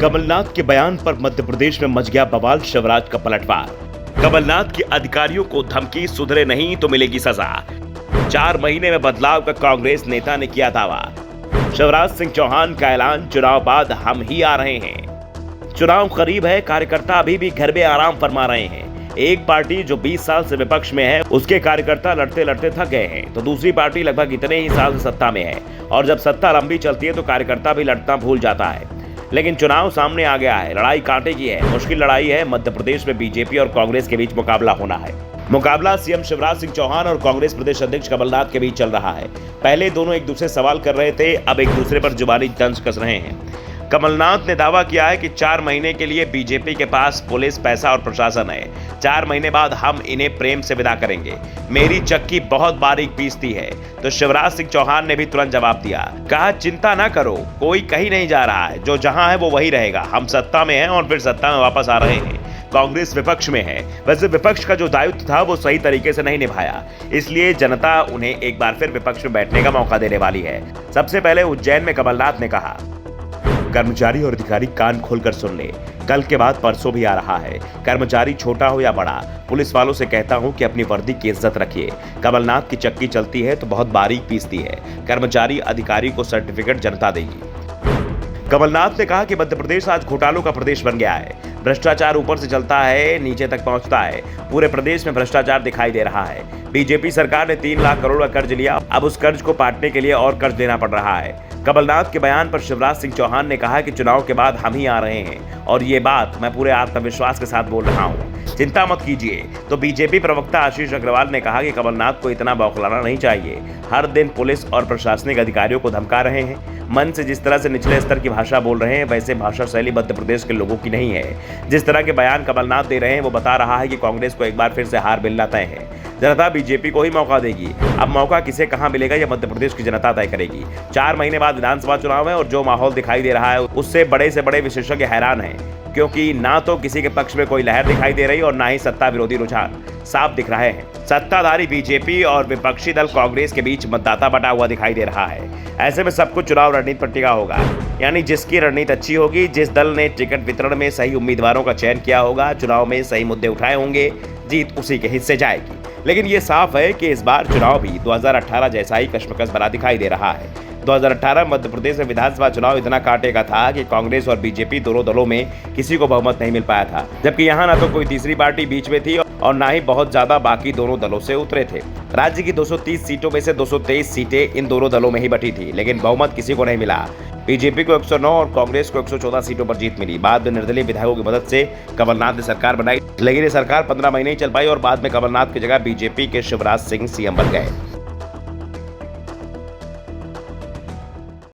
कमलनाथ के बयान पर मध्य प्रदेश में मच गया बवाल, शिवराज का पलटवार। कमलनाथ के अधिकारियों को धमकी, सुधरे नहीं तो मिलेगी सजा। 4 महीने में बदलाव का कांग्रेस नेता ने किया दावा। शिवराज सिंह चौहान का ऐलान, चुनाव बाद हम ही आ रहे हैं। चुनाव करीब है, कार्यकर्ता अभी भी घर में आराम फरमा रहे हैं। एक पार्टी जो 20 साल से विपक्ष में है, उसके कार्यकर्ता लड़ते लड़ते थक गए हैं, तो दूसरी पार्टी लगभग इतने ही साल से सत्ता में है, और जब सत्ता लंबी चलती है तो कार्यकर्ता भी लड़ना भूल जाता है। लेकिन चुनाव सामने आ गया है, लड़ाई कांटे की है, मुश्किल लड़ाई है। मध्य प्रदेश में बीजेपी और कांग्रेस के बीच मुकाबला होना है। मुकाबला सीएम शिवराज सिंह चौहान और कांग्रेस प्रदेश अध्यक्ष कमलनाथ के बीच चल रहा है। पहले दोनों एक दूसरे सवाल कर रहे थे, अब एक दूसरे पर जुबानी तंज कस रहे हैं। कमलनाथ ने दावा किया है कि 4 महीने के लिए बीजेपी के पास पुलिस, पैसा और प्रशासन है। 4 महीने बाद हम इन्हें प्रेम से विदा करेंगे। मेरी चक्की बहुत बारीक पीसती है। तो शिवराज सिंह चौहान ने भी तुरंत जवाब दिया, कहा चिंता ना करो, कोई कहीं नहीं जा रहा है, जो जहां है वो वही रहेगा। हम सत्ता में हैं और फिर सत्ता में वापस आ रहे हैं। कांग्रेस विपक्ष में है, वैसे विपक्ष का जो दायित्व था वो सही तरीके से नहीं निभाया, इसलिए जनता उन्हें एक बार फिर विपक्ष में बैठने का मौका देने वाली है। सबसे पहले उज्जैन में कमलनाथ ने कहा, कर्मचारी और अधिकारी कान खोलकर सुन ले, कल के बाद परसों भी आ रहा है। कर्मचारी छोटा हो या बड़ा, पुलिस वालों से कहता हूं कि अपनी वर्दी की इज्जत रखिए। कमलनाथ की चक्की चलती है तो बहुत बारीक पीसती है। कर्मचारी अधिकारी को सर्टिफिकेट जनता देगी। कमलनाथ ने कहा कि मध्य प्रदेश आज घोटालों का प्रदेश बन गया है। भ्रष्टाचार ऊपर से चलता है, नीचे तक पहुंचता है। पूरे प्रदेश में भ्रष्टाचार दिखाई दे रहा है। बीजेपी सरकार ने 3 लाख करोड़ का कर्ज लिया, अब उस कर्ज को पाटने के लिए और कर्ज देना पड़ रहा है। कमलनाथ के बयान पर शिवराज सिंह चौहान ने कहा कि चुनाव के बाद हम ही आ रहे हैं, और ये बात मैं पूरे आत्मविश्वास के साथ बोल रहा हूँ, चिंता मत कीजिए। तो बीजेपी प्रवक्ता आशीष अग्रवाल ने कहा कि कमलनाथ को इतना बौखलाना नहीं चाहिए। हर दिन पुलिस और प्रशासनिक अधिकारियों को धमका रहे हैं। मन से जिस तरह से निचले स्तर की भाषा बोल रहे हैं, वैसे भाषा शैली मध्य प्रदेश के लोगों की नहीं है। जिस तरह के बयान कमलनाथ दे रहे हैं वो बता रहा है कि कांग्रेस को एक बार फिर से हार मिलना तय है। जनता बीजेपी को ही मौका देगी। अब मौका किसे कहां मिलेगा यह मध्य प्रदेश की जनता तय करेगी। 4 महीने बाद विधानसभा चुनाव है और जो माहौल दिखाई दे रहा है उससे बड़े से बड़े विशेषज्ञ हैरान हैं, क्योंकि ना तो किसी के पक्ष में कोई लहर दिखाई दे रही और ना ही सत्ता विरोधी रुझान साफ दिख रहे हैं। सत्ताधारी बीजेपी और विपक्षी दल कांग्रेस के बीच मतदाता बटा हुआ दिखाई दे रहा है। ऐसे में सब कुछ चुनाव रणनीति पर टिका होगा, यानी जिसकी रणनीति अच्छी होगी, जिस दल ने टिकट वितरण में सही उम्मीदवारों का चयन किया होगा, चुनाव में सही मुद्दे उठाए होंगे, जीत उसी के हिस्से जाएगी। लेकिन ये साफ है कि इस बार चुनाव भी 2018 जैसा ही कश्मकश भरा दिखाई दे रहा है। 2018 मध्य प्रदेश में विधानसभा चुनाव इतना कांटे का था कि कांग्रेस और बीजेपी दोनों दलों में किसी को बहुमत नहीं मिल पाया था, जबकि यहाँ ना तो कोई तीसरी पार्टी बीच में थी और ना ही बहुत ज्यादा बाकी दोनों दलों से उतरे थे। राज्य की 230 सीटों में से 223 सीटें इन दोनों दलों में ही बटी थी, लेकिन बहुमत किसी को नहीं मिला। बीजेपी को 109 और कांग्रेस को 114 सीटों पर जीत मिली। बाद में निर्दलीय विधायकों की मदद से कमलनाथ ने सरकार बनाई, लेकिन ये सरकार 15 महीने ही चल पाई और बाद में कमलनाथ की जगह बीजेपी के शिवराज सिंह सीएम बन गए।